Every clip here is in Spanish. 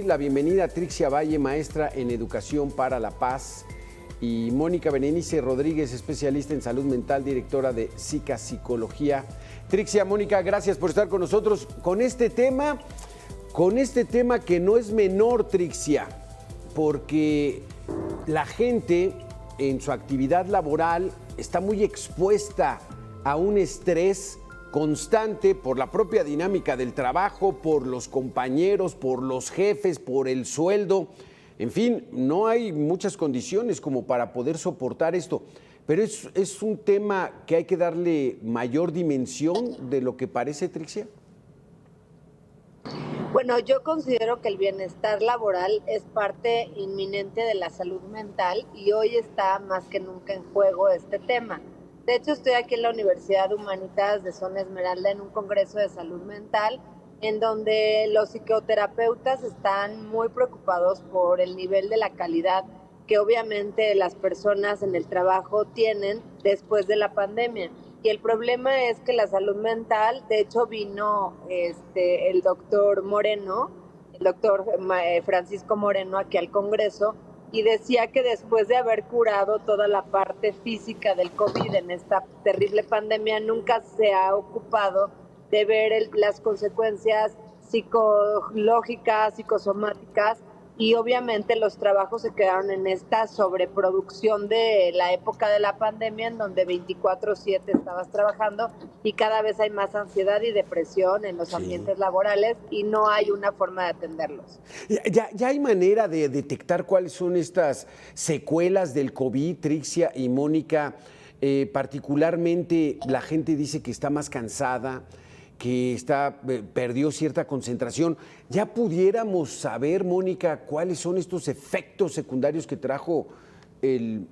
la bienvenida a Trixia Valle, maestra en Educación para la Paz, y Mónica Berenice Rodríguez, especialista en salud mental, directora de SICA Psicología. Trixia, Mónica, gracias por estar con nosotros con este tema que no es menor, Trixia, porque la gente en su actividad laboral está muy expuesta a un estrés constante por la propia dinámica del trabajo, por los compañeros, por los jefes, por el sueldo. En fin, no hay muchas condiciones como para poder soportar esto, pero es un tema que hay que darle mayor dimensión de lo que parece, Trixia. Bueno, yo considero que el bienestar laboral es parte inminente de la salud mental y hoy está más que nunca en juego este tema. De hecho, estoy aquí en la Universidad Humanitas de Zona Esmeralda en un congreso de salud mental en donde los psicoterapeutas están muy preocupados por el nivel de la calidad que obviamente las personas en el trabajo tienen después de la pandemia. Y el problema es que la salud mental, de hecho vino el doctor Moreno, el doctor Francisco Moreno aquí al Congreso, y decía que después de haber curado toda la parte física del COVID en esta terrible pandemia, nunca se ha ocupado de ver las consecuencias psicológicas, psicosomáticas, y obviamente los trabajos se quedaron en esta sobreproducción de la época de la pandemia en donde 24/7 estabas trabajando y cada vez hay más ansiedad y depresión en los ambientes laborales y no hay una forma de atenderlos. ¿Ya hay manera de detectar cuáles son estas secuelas del COVID, Trixia y Mónica? Particularmente la gente dice que está más cansada, que perdió cierta concentración. ¿Ya pudiéramos saber, Mónica, cuáles son estos efectos secundarios que trajo el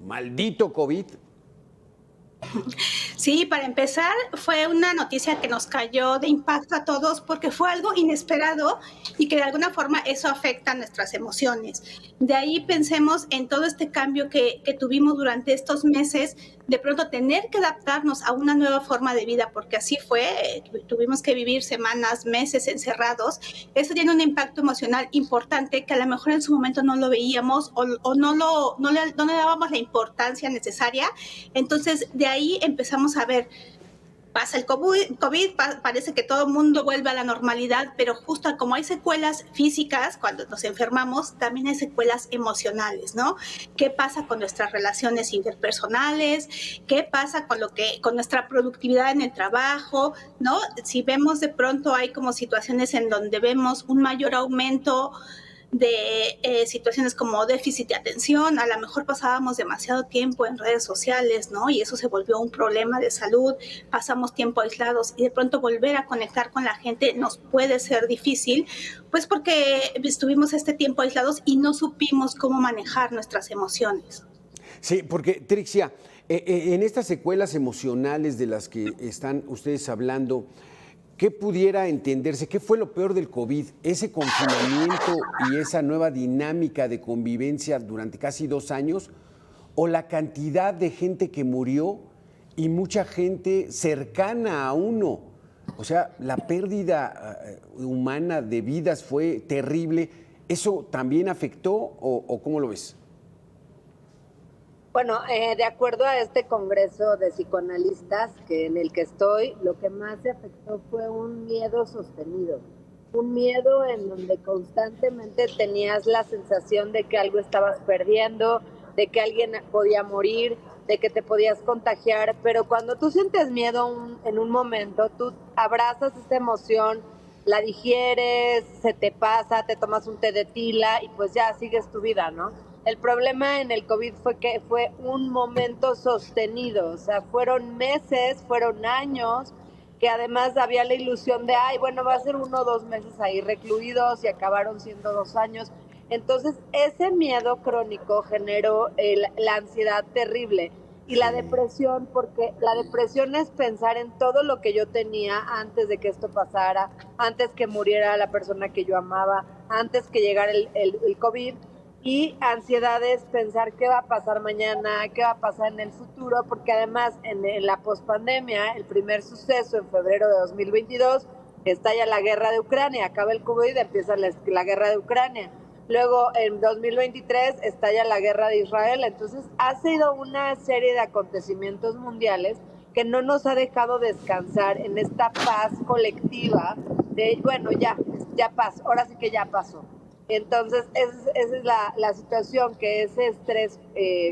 maldito COVID? Sí, para empezar, fue una noticia que nos cayó de impacto a todos porque fue algo inesperado y que de alguna forma eso afecta nuestras emociones. De ahí pensemos en todo este cambio que tuvimos durante estos meses, de pronto tener que adaptarnos a una nueva forma de vida, porque así fue, tuvimos que vivir semanas, meses encerrados. Eso tiene un impacto emocional importante que a lo mejor en su momento no lo veíamos o no le dábamos la importancia necesaria. Entonces, de ahí empezamos a ver, pasa el COVID, parece que todo el mundo vuelve a la normalidad, pero justo como hay secuelas físicas, cuando nos enfermamos, también hay secuelas emocionales, ¿no? ¿Qué pasa con nuestras relaciones interpersonales? ¿Qué pasa con nuestra productividad en el trabajo? ¿No? Si vemos de pronto hay como situaciones en donde vemos un mayor aumento de situaciones como déficit de atención, a lo mejor pasábamos demasiado tiempo en redes sociales, ¿no? Y eso se volvió un problema de salud, pasamos tiempo aislados y de pronto volver a conectar con la gente nos puede ser difícil, pues porque estuvimos este tiempo aislados y no supimos cómo manejar nuestras emociones. Sí, porque, Trixia, en estas secuelas emocionales de las que están ustedes hablando, ¿qué pudiera entenderse? ¿Qué fue lo peor del COVID? ¿Ese confinamiento y esa nueva dinámica de convivencia durante casi 2 años? ¿O la cantidad de gente que murió y mucha gente cercana a uno? O sea, la pérdida humana de vidas fue terrible. ¿Eso también afectó o cómo lo ves? Bueno, de acuerdo a este congreso de psicoanalistas en el que estoy, lo que más se afectó fue un miedo sostenido, un miedo en donde constantemente tenías la sensación de que algo estabas perdiendo, de que alguien podía morir, de que te podías contagiar, pero cuando tú sientes miedo en un momento, tú abrazas esta emoción, la digieres, se te pasa, te tomas un té de tila y pues ya sigues tu vida, ¿no? El problema en el COVID fue que fue un momento sostenido, o sea, fueron meses, fueron años, que además había la ilusión de, ay, bueno, va a ser 1 o 2 meses ahí recluidos y acabaron siendo 2 años. Entonces, ese miedo crónico generó la ansiedad terrible y la depresión, porque la depresión es pensar en todo lo que yo tenía antes de que esto pasara, antes que muriera la persona que yo amaba, antes que llegara el COVID. Y ansiedad es pensar qué va a pasar mañana, qué va a pasar en el futuro, porque además en la pospandemia, el primer suceso en febrero de 2022 estalla la guerra de Ucrania, acaba el COVID, empieza la guerra de Ucrania. Luego, en 2023, estalla la guerra de Israel. Entonces, ha sido una serie de acontecimientos mundiales que no nos ha dejado descansar en esta paz colectiva de, bueno, ya pasó, ahora sí que ya pasó. Entonces, esa es la situación, que ese estrés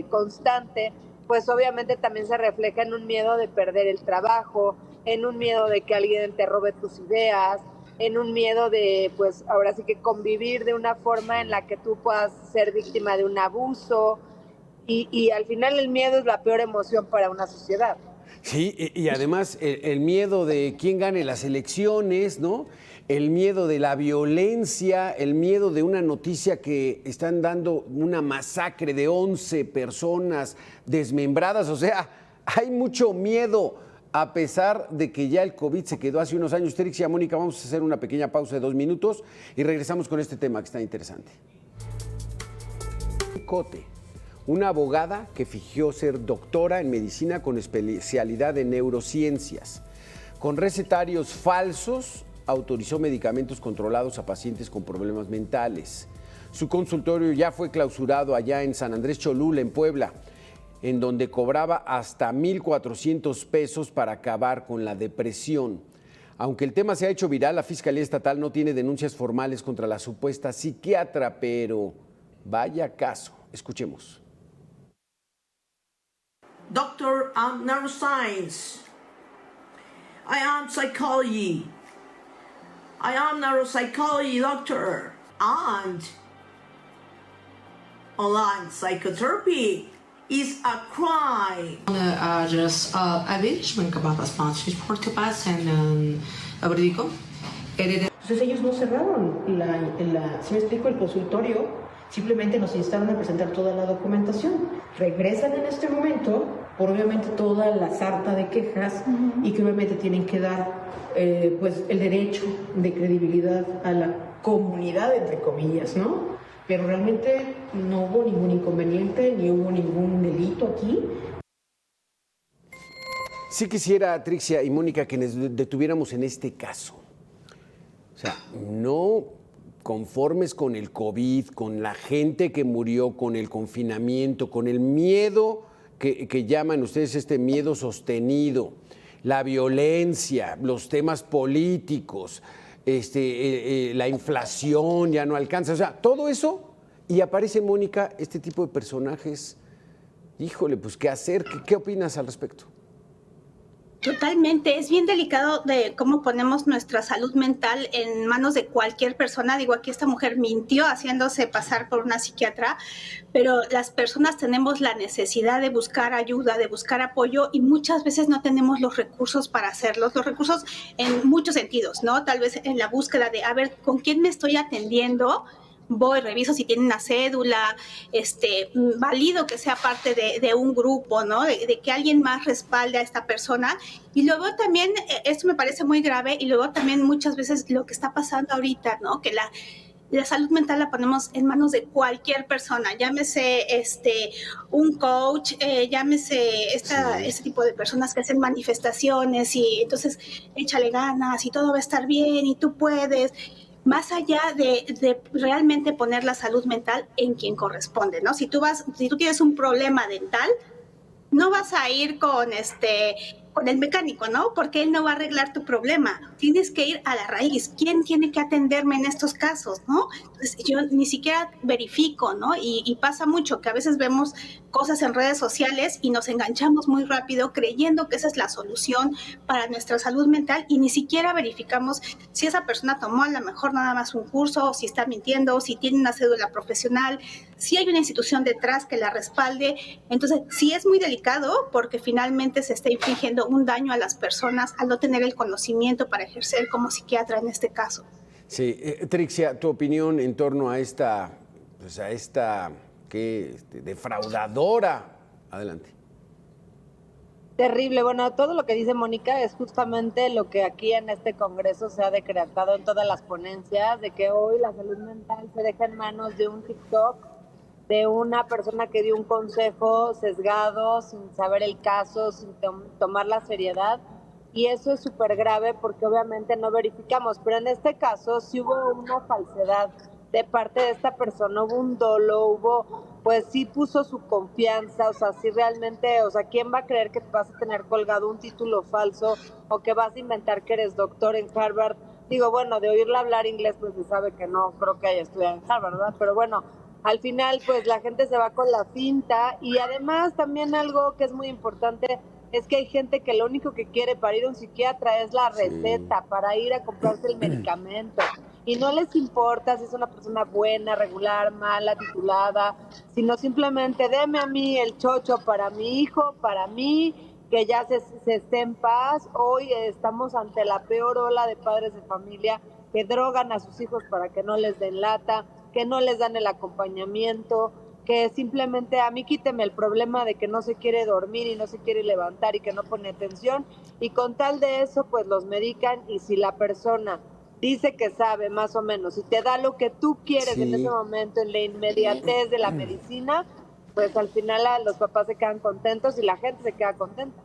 constante, pues obviamente también se refleja en un miedo de perder el trabajo, en un miedo de que alguien te robe tus ideas, en un miedo de, pues ahora sí que convivir de una forma en la que tú puedas ser víctima de un abuso, y al final el miedo es la peor emoción para una sociedad. Sí, y además el miedo de quién gane las elecciones, ¿no? El miedo de la violencia, el miedo de una noticia que están dando una masacre de 11 personas desmembradas. O sea, hay mucho miedo, a pesar de que ya el COVID se quedó hace unos años. Trixia, Mónica, vamos a hacer una pequeña pausa de 2 minutos y regresamos con este tema que está interesante. Cote, una abogada que fingió ser doctora en medicina con especialidad en neurociencias. Con recetarios falsos, autorizó medicamentos controlados a pacientes con problemas mentales. Su consultorio ya fue clausurado allá en San Andrés Cholula, en Puebla, en donde cobraba hasta 1,400 pesos para acabar con la depresión. Aunque el tema se ha hecho viral, la Fiscalía Estatal no tiene denuncias formales contra la supuesta psiquiatra, pero vaya caso. Escuchemos. Doctor, I'm neuroscience. I am psychology. I am neuropsychology doctor. And online psychotherapy is a crime. Just average capaz pacientes por capaz en abrigo. Entonces ellos no cerraron si me explico, el consultorio, simplemente nos instaron a presentar toda la documentación. Regresan en este momento por obviamente toda la sarta de quejas y que obviamente tienen que dar pues el derecho de credibilidad a la comunidad, entre comillas, ¿no? Pero realmente no hubo ningún inconveniente, ni hubo ningún delito aquí. Sí quisiera, Trixia y Mónica, que nos detuviéramos en este caso. O sea, no conformes con el COVID, con la gente que murió, con el confinamiento, con el miedo que llaman ustedes este miedo sostenido, la violencia, los temas políticos, la inflación ya no alcanza, o sea, todo eso, y aparece, Mónica, este tipo de personajes. Híjole, pues, ¿qué hacer? ¿Qué opinas al respecto? Totalmente, es bien delicado de cómo ponemos nuestra salud mental en manos de cualquier persona. Digo, aquí esta mujer mintió haciéndose pasar por una psiquiatra, pero las personas tenemos la necesidad de buscar ayuda, de buscar apoyo, y muchas veces no tenemos los recursos para hacerlos, los recursos en muchos sentidos, ¿no? Tal vez en la búsqueda de, a ver, ¿con quién me estoy atendiendo? Voy, reviso si tiene una cédula, valido que sea parte de un grupo, ¿no? De que alguien más respalde a esta persona. Y luego también, esto me parece muy grave, y luego también muchas veces lo que está pasando ahorita, ¿no? Que la salud mental la ponemos en manos de cualquier persona, llámese un coach, llámese este tipo de personas que hacen manifestaciones, y entonces échale ganas y todo va a estar bien y tú puedes. Más allá de realmente poner la salud mental en quien corresponde, ¿no? Si tú tienes un problema dental, no vas a ir con el mecánico, ¿no? Porque él no va a arreglar tu problema. Tienes que ir a la raíz. ¿Quién tiene que atenderme en estos casos, no? Entonces, yo ni siquiera verifico, ¿no? Y pasa mucho que a veces vemos cosas en redes sociales y nos enganchamos muy rápido creyendo que esa es la solución para nuestra salud mental, y ni siquiera verificamos si esa persona tomó a lo mejor nada más un curso, o si está mintiendo, o si tiene una cédula profesional, si hay una institución detrás que la respalde. Entonces, sí es muy delicado, porque finalmente se está infligiendo un daño a las personas al no tener el conocimiento para ejercer como psiquiatra en este caso. Sí, Trixia, tu opinión en torno a esta defraudadora. Adelante. Terrible. Bueno, todo lo que dice Mónica es justamente lo que aquí en este Congreso se ha decretado en todas las ponencias, de que hoy la salud mental se deja en manos de un TikTok, de una persona que dio un consejo sesgado, sin saber el caso, sin tomar la seriedad. y eso es súper grave porque obviamente no verificamos, pero en este caso sí hubo una falsedad de parte de esta persona, hubo un dolo, pues sí puso su confianza, o sea, sí realmente, o sea, ¿quién va a creer que vas a tener colgado un título falso o que vas a inventar que eres doctor en Harvard? Digo, bueno, de oírla hablar inglés, pues se sabe que no creo que haya estudiado en Harvard, ¿verdad? Pero bueno, al final, pues la gente se va con la finta y además también algo que es muy importante es que hay gente que lo único que quiere para ir a un psiquiatra es la receta, para ir a comprarse el medicamento. Y no les importa si es una persona buena, regular, mala, titulada, sino simplemente deme a mí el chocho para mi hijo, para mí, que ya se esté en paz. Hoy estamos ante la peor ola de padres de familia que drogan a sus hijos para que no les den lata, que no les dan el acompañamiento, que simplemente a mí quíteme el problema de que no se quiere dormir y no se quiere levantar y que no pone atención, y con tal de eso pues los medican, y si la persona dice que sabe más o menos y te da lo que tú quieres en ese momento, en la inmediatez de la medicina, pues al final los papás se quedan contentos y la gente se queda contenta.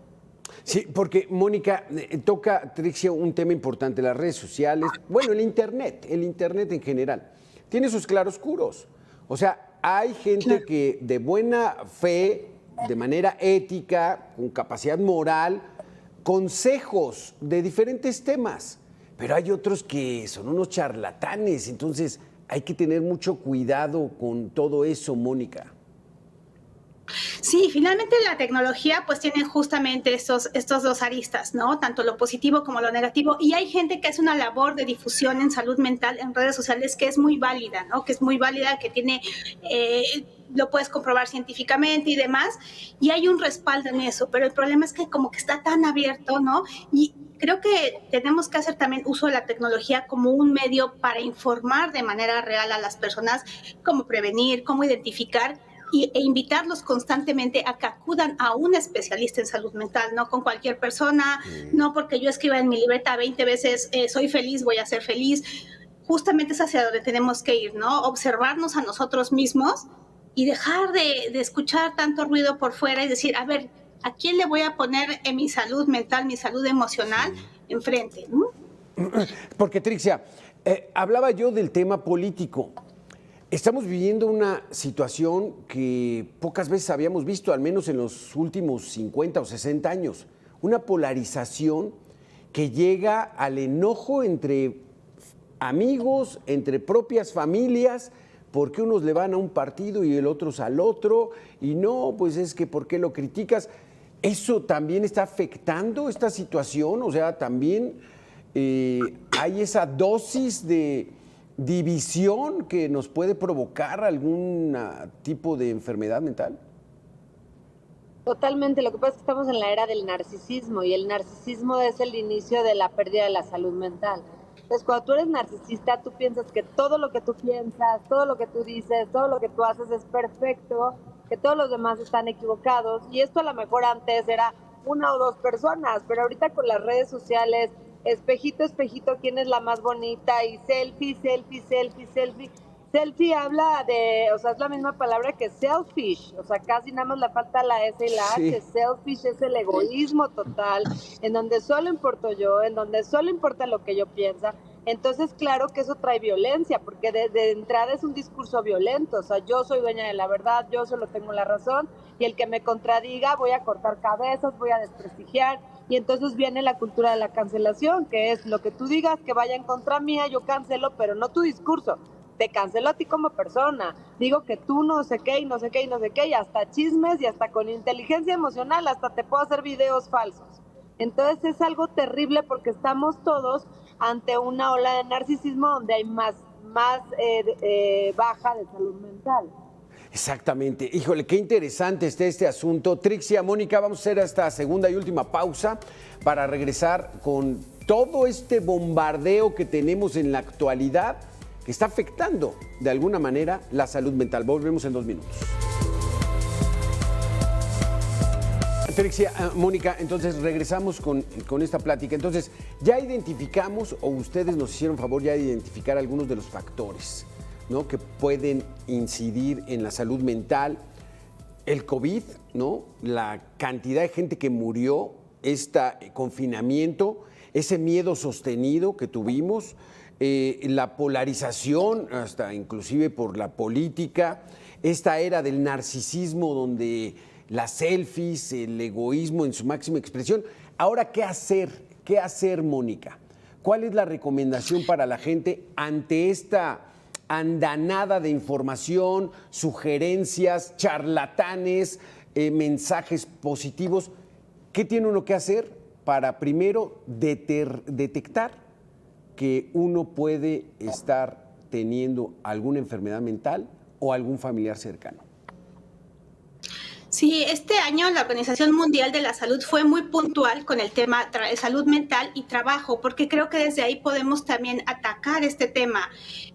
Sí, porque Mónica, toca, Trixia, un tema importante, las redes sociales, bueno, el internet en general, tiene sus claroscuros. O sea, hay gente que de buena fe, de manera ética, con capacidad moral, consejos de diferentes temas, pero hay otros que son unos charlatanes, entonces hay que tener mucho cuidado con todo eso, Mónica. Sí, finalmente la tecnología pues tiene justamente estos dos aristas, ¿no? Tanto lo positivo como lo negativo. Y hay gente que hace una labor de difusión en salud mental en redes sociales que es muy válida, ¿no? Que es muy válida, que tiene, lo puedes comprobar científicamente y demás. Y hay un respaldo en eso, pero el problema es que como que está tan abierto, ¿no? Y creo que tenemos que hacer también uso de la tecnología como un medio para informar de manera real a las personas cómo prevenir, cómo identificar e invitarlos constantemente a que acudan a un especialista en salud mental, no con cualquier persona, no porque yo escriba en mi libreta 20 veces soy feliz, voy a ser feliz. Justamente es hacia donde tenemos que ir, ¿no? Observarnos a nosotros mismos y dejar de escuchar tanto ruido por fuera y decir, a ver, ¿a quién le voy a poner en mi salud mental, mi salud emocional enfrente? ¿No? Porque, Trixia, hablaba yo del tema político. Estamos viviendo una situación que pocas veces habíamos visto, al menos en los últimos 50 o 60 años. Una polarización que llega al enojo entre amigos, entre propias familias, porque unos le van a un partido y el otros al otro, y no, pues es que ¿por qué lo criticas? ¿Eso también está afectando esta situación? O sea, también hay esa dosis de división que nos puede provocar algún tipo de enfermedad mental. Totalmente, lo que pasa es que estamos en la era del narcisismo y el narcisismo es el inicio de la pérdida de la salud mental. Entonces, cuando tú eres narcisista, tú piensas que todo lo que tú piensas, todo lo que tú dices, todo lo que tú haces es perfecto, que todos los demás están equivocados, y esto a lo mejor antes era una o dos personas, pero ahorita con las redes sociales, espejito, espejito, quién es la más bonita, y selfie, selfie, selfie, selfie. Selfie habla de, o sea, es la misma palabra que selfish, o sea, casi nada más le falta la S y la H. Selfish es el egoísmo total, en donde solo importo yo, en donde solo importa lo que yo piensa. Entonces, claro que eso trae violencia, porque de entrada es un discurso violento, o sea, yo soy dueña de la verdad, yo solo tengo la razón, y el que me contradiga voy a cortar cabezas, voy a desprestigiar, y entonces viene la cultura de la cancelación, que es lo que tú digas que vaya en contra mía, yo cancelo, pero no tu discurso. Te cancelo a ti como persona, digo que tú no sé qué y no sé qué y no sé qué, y hasta chismes y hasta con inteligencia emocional, hasta te puedo hacer videos falsos. Entonces es algo terrible porque estamos todos ante una ola de narcisismo donde hay más baja de salud mental. Exactamente. Híjole, qué interesante está este asunto. Trixia, Mónica, vamos a hacer esta segunda y última pausa para regresar con todo este bombardeo que tenemos en la actualidad que está afectando de alguna manera la salud mental. Volvemos en 2 minutos. Trixia, Mónica, entonces regresamos con esta plática. Entonces, ya identificamos, o ustedes nos hicieron favor ya de identificar algunos de los factores, ¿no?, que pueden incidir en la salud mental. El COVID, ¿no?, la cantidad de gente que murió este confinamiento, ese miedo sostenido que tuvimos, la polarización, hasta inclusive por la política, esta era del narcisismo donde las selfies, el egoísmo en su máxima expresión. Ahora, ¿qué hacer? ¿Qué hacer, Mónica? ¿Cuál es la recomendación para la gente ante esta andanada de información, sugerencias, charlatanes, mensajes positivos? ¿Qué tiene uno que hacer para primero detectar que uno puede estar teniendo alguna enfermedad mental o algún familiar cercano? Sí, este año la Organización Mundial de la Salud fue muy puntual con el tema de salud mental y trabajo, porque creo que desde ahí podemos también atacar este tema.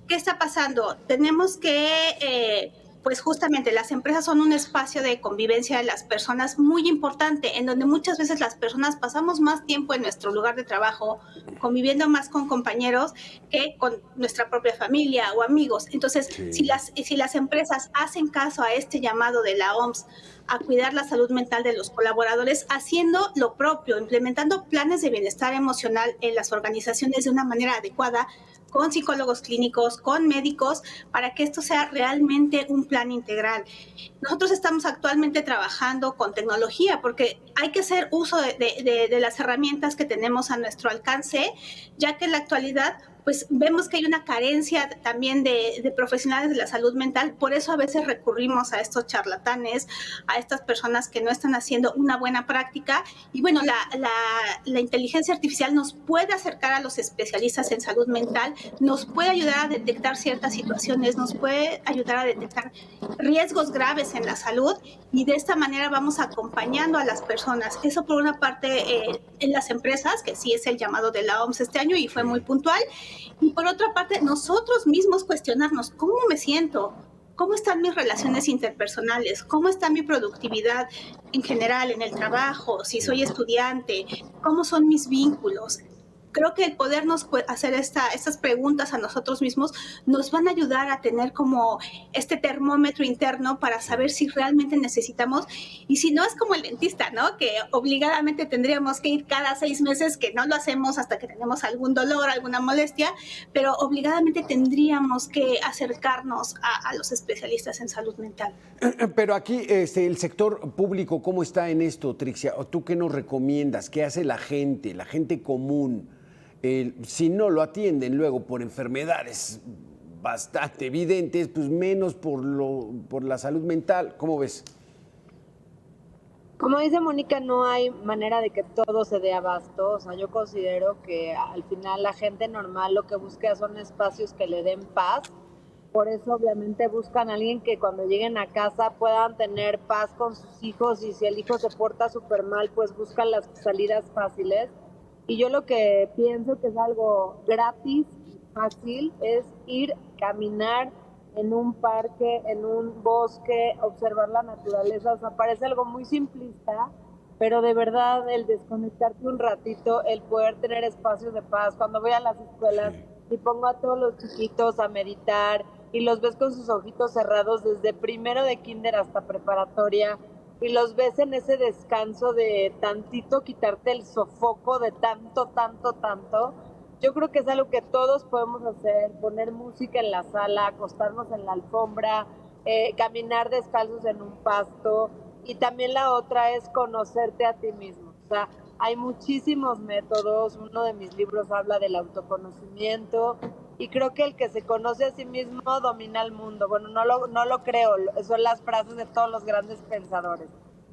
¿Qué está pasando? Tenemos que, pues justamente las empresas son un espacio de convivencia de las personas muy importante, en donde muchas veces las personas pasamos más tiempo en nuestro lugar de trabajo, conviviendo más con compañeros que con nuestra propia familia o amigos. Entonces, Sí. si las empresas hacen caso a este llamado de la OMS a cuidar la salud mental de los colaboradores, haciendo lo propio, implementando planes de bienestar emocional en las organizaciones de una manera adecuada, con psicólogos clínicos, con médicos, para que esto sea realmente un plan integral. Nosotros estamos actualmente trabajando con tecnología porque hay que hacer uso de las herramientas que tenemos a nuestro alcance, ya que en la actualidad pues vemos que hay una carencia también de profesionales de la salud mental, por eso a veces recurrimos a estos charlatanes, a estas personas que no están haciendo una buena práctica. Y bueno, la inteligencia artificial nos puede acercar a los especialistas en salud mental, nos puede ayudar a detectar ciertas situaciones, nos puede ayudar a detectar riesgos graves en la salud, y de esta manera vamos acompañando a las personas. Eso por una parte en las empresas, que sí es el llamado de la OMS este año y fue muy puntual. Y por otra parte, nosotros mismos cuestionarnos, ¿cómo me siento? ¿Cómo están mis relaciones interpersonales? ¿Cómo está mi productividad en general en el trabajo? Si soy estudiante, ¿cómo son mis vínculos? Creo que el podernos hacer estas preguntas a nosotros mismos nos van a ayudar a tener como este termómetro interno para saber si realmente necesitamos, y si no es como el dentista, ¿no? Que obligadamente tendríamos que ir cada 6 meses, que no lo hacemos hasta que tenemos algún dolor, alguna molestia, pero obligadamente tendríamos que acercarnos a los especialistas en salud mental. Pero aquí el sector público, ¿cómo está en esto, Trixia? ¿Tú qué nos recomiendas? ¿Qué hace la gente común? Si no lo atienden luego por enfermedades bastante evidentes, pues menos por la salud mental. ¿Cómo ves? Como dice Mónica, no hay manera de que todo se dé abasto. O sea, yo considero que al final la gente normal lo que busca son espacios que le den paz. Por eso obviamente buscan a alguien que cuando lleguen a casa puedan tener paz con sus hijos, y si el hijo se porta súper mal, pues buscan las salidas fáciles. Y yo lo que pienso que es algo gratis y fácil es ir, caminar en un parque, en un bosque, observar la naturaleza. O sea, parece algo muy simplista, pero de verdad el desconectarte un ratito, el poder tener espacios de paz. Cuando voy a las escuelas y pongo a todos los chiquitos a meditar y los ves con sus ojitos cerrados desde primero de kinder hasta preparatoria, y los ves en ese descanso de tantito quitarte el sofoco de tanto, yo creo que es algo que todos podemos hacer: poner música en la sala, acostarnos en la alfombra, caminar descalzos en un pasto. Y también la otra es conocerte a ti mismo. O sea, hay muchísimos métodos. Uno de mis libros habla del autoconocimiento, y creo que el que se conoce a sí mismo domina el mundo. Bueno, no lo creo, son las frases de todos los grandes pensadores.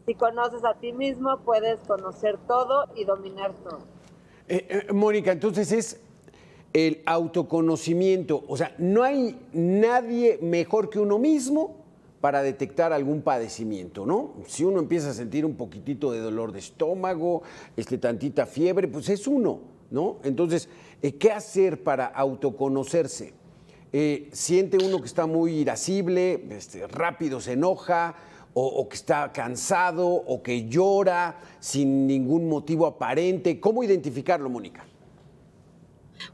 Si conoces a ti mismo, puedes conocer todo y dominar todo. Mónica, entonces es el autoconocimiento. O sea, no hay nadie mejor que uno mismo para detectar algún padecimiento, ¿no? Si uno empieza a sentir un poquitito de dolor de estómago, tantita fiebre, pues es uno, ¿no? Entonces, ¿qué hacer para autoconocerse? Siente uno que está muy irascible, rápido se enoja, o que está cansado, o que llora sin ningún motivo aparente. ¿Cómo identificarlo, Mónica?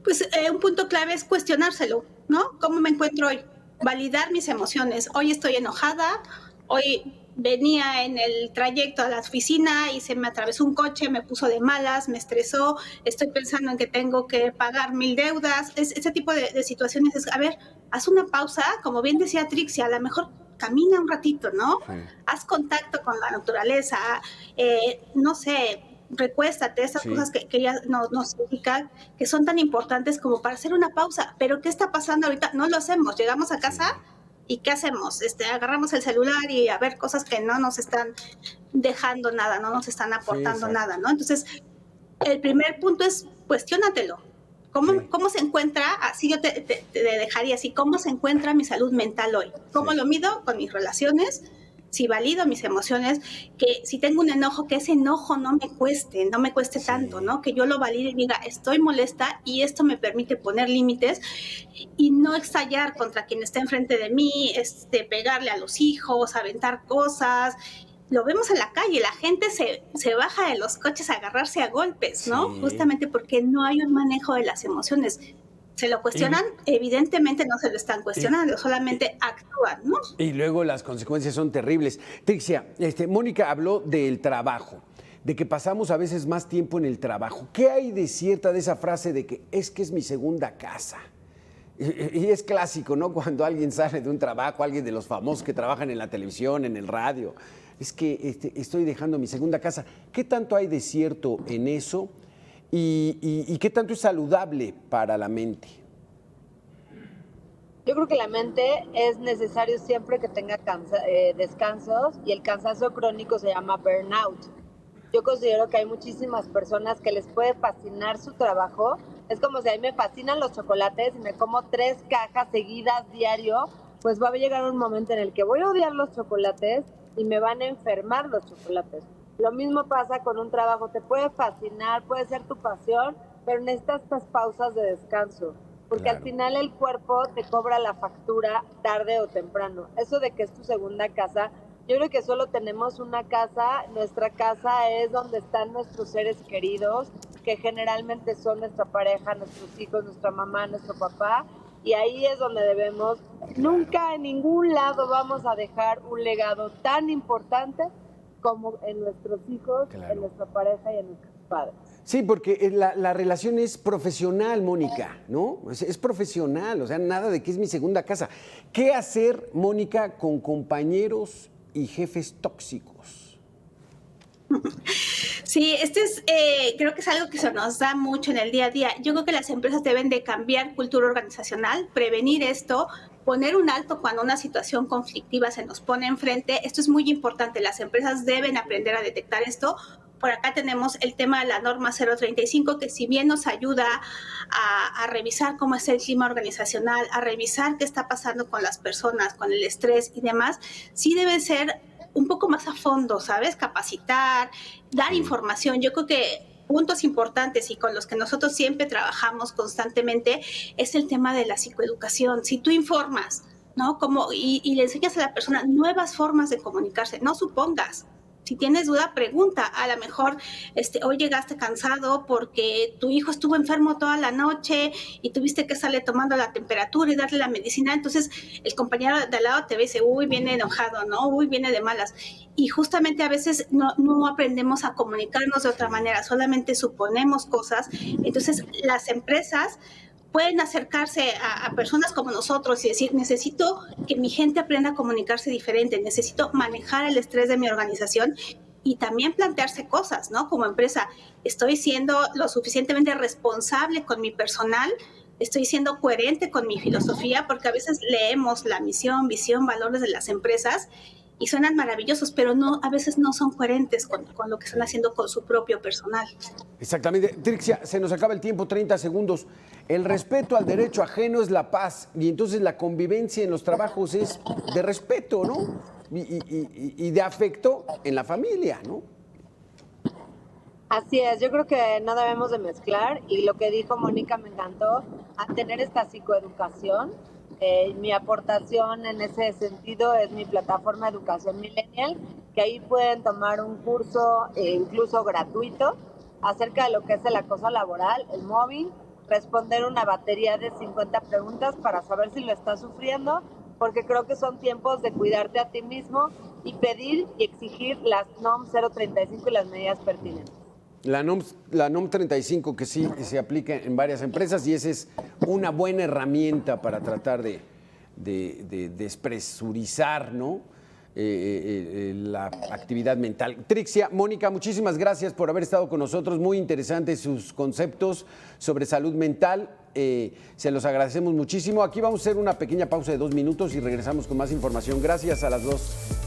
Pues un punto clave es cuestionárselo, ¿no? ¿Cómo me encuentro hoy? Validar mis emociones. Hoy estoy enojada, hoy venía en el trayecto a la oficina y se me atravesó un coche, me puso de malas, me estresó, estoy pensando en que tengo que pagar 1000 deudas, ese tipo de situaciones. A ver, haz una pausa, como bien decía Trixie, a lo mejor camina un ratito, ¿no? Sí. Haz contacto con la naturaleza, no sé, recuéstate, esas cosas que ella nos indica que son tan importantes como para hacer una pausa. Pero ¿qué está pasando ahorita? No lo hacemos, llegamos a casa y ¿qué hacemos? Agarramos el celular y a ver cosas que no nos están dejando nada, no nos están aportando nada, ¿no? Entonces, el primer punto es cuestiónatelo. ¿Cómo se encuentra? Así yo te dejaría así, ¿cómo se encuentra mi salud mental hoy? ¿Cómo lo mido? Con mis relaciones, si valido mis emociones, que si tengo un enojo, que ese enojo no me cueste tanto, ¿no? Que yo lo valide y diga, estoy molesta y esto me permite poner límites y no estallar contra quien está enfrente de mí, pegarle a los hijos, aventar cosas. Lo vemos en la calle, la gente se baja de los coches a agarrarse a golpes, ¿no? Justamente porque no hay un manejo de las emociones. Se lo cuestionan, evidentemente no se lo están cuestionando, solamente actúan, ¿no? Y luego las consecuencias son terribles. Trixia, Mónica habló del trabajo, de que pasamos a veces más tiempo en el trabajo. ¿Qué hay de cierta de esa frase de que es mi segunda casa? Y es clásico, ¿no? Cuando alguien sale de un trabajo, alguien de los famosos que trabajan en la televisión, en el radio, es que estoy dejando mi segunda casa. ¿Qué tanto hay de cierto en eso? ¿Y qué tanto es saludable para la mente? Yo creo que la mente es necesario siempre que tenga descansos, y el cansancio crónico se llama burnout. Yo considero que hay muchísimas personas que les puede fascinar su trabajo. Es como si a mí me fascinan los chocolates y me como 3 cajas seguidas diario, pues va a llegar un momento en el que voy a odiar los chocolates y me van a enfermar los chocolates. Lo mismo pasa con un trabajo, te puede fascinar, puede ser tu pasión, pero necesitas estas pausas de descanso, porque al final el cuerpo te cobra la factura tarde o temprano. Eso de que es tu segunda casa, yo creo que solo tenemos una casa, nuestra casa es donde están nuestros seres queridos, que generalmente son nuestra pareja, nuestros hijos, nuestra mamá, nuestro papá, y ahí es donde debemos, nunca en ningún lado vamos a dejar un legado tan importante como en nuestros hijos, en nuestra pareja y en nuestros padres. Sí, porque la relación es profesional, Mónica, ¿no? Es profesional, o sea, nada de que es mi segunda casa. ¿Qué hacer, Mónica, con compañeros y jefes tóxicos? Sí, creo que es algo que se nos da mucho en el día a día. Yo creo que las empresas deben de cambiar cultura organizacional, prevenir esto, poner un alto cuando una situación conflictiva se nos pone enfrente. Esto es muy importante. Las empresas deben aprender a detectar esto. Por acá tenemos el tema de la norma 035, que si bien nos ayuda a revisar cómo es el clima organizacional, a revisar qué está pasando con las personas, con el estrés y demás, sí debe ser un poco más a fondo, ¿sabes? Capacitar, dar información. Yo creo que puntos importantes y con los que nosotros siempre trabajamos constantemente es el tema de la psicoeducación. Si tú informas, ¿no? Y le enseñas a la persona nuevas formas de comunicarse, no supongas. Si tienes duda, pregunta. A lo mejor hoy llegaste cansado porque tu hijo estuvo enfermo toda la noche y tuviste que estarle tomando la temperatura y darle la medicina. Entonces, el compañero de al lado te ve y dice, uy, viene enojado, ¿no? Uy, viene de malas. Y justamente a veces no aprendemos a comunicarnos de otra manera, solamente suponemos cosas. Entonces, las empresas pueden acercarse a personas como nosotros y decir, necesito que mi gente aprenda a comunicarse diferente, necesito manejar el estrés de mi organización y también plantearse cosas, ¿no? Como empresa, estoy siendo lo suficientemente responsable con mi personal, estoy siendo coherente con mi filosofía, porque a veces leemos la misión, visión, valores de las empresas y suenan maravillosos, pero a veces no son coherentes con lo que están haciendo con su propio personal. Exactamente. Trixia, se nos acaba el tiempo, 30 segundos. El respeto al derecho ajeno es la paz, y entonces la convivencia en los trabajos es de respeto, ¿no? Y de afecto en la familia, ¿no? Así es, yo creo que no debemos de mezclar, y lo que dijo Mónica me encantó, a tener esta psicoeducación. Mi aportación en ese sentido es mi plataforma Educación Millennial, que ahí pueden tomar un curso incluso gratuito acerca de lo que es el acoso laboral, el mobbing, responder una batería de 50 preguntas para saber si lo estás sufriendo, porque creo que son tiempos de cuidarte a ti mismo y pedir y exigir las NOM 035 y las medidas pertinentes. La NOM 35 que sí se aplica en varias empresas y esa es una buena herramienta para tratar de despresurizar, ¿no? La actividad mental. Trixia, Mónica, muchísimas gracias por haber estado con nosotros. Muy interesantes sus conceptos sobre salud mental. Se los agradecemos muchísimo. Aquí vamos a hacer una pequeña pausa de 2 minutos y regresamos con más información. Gracias a las dos.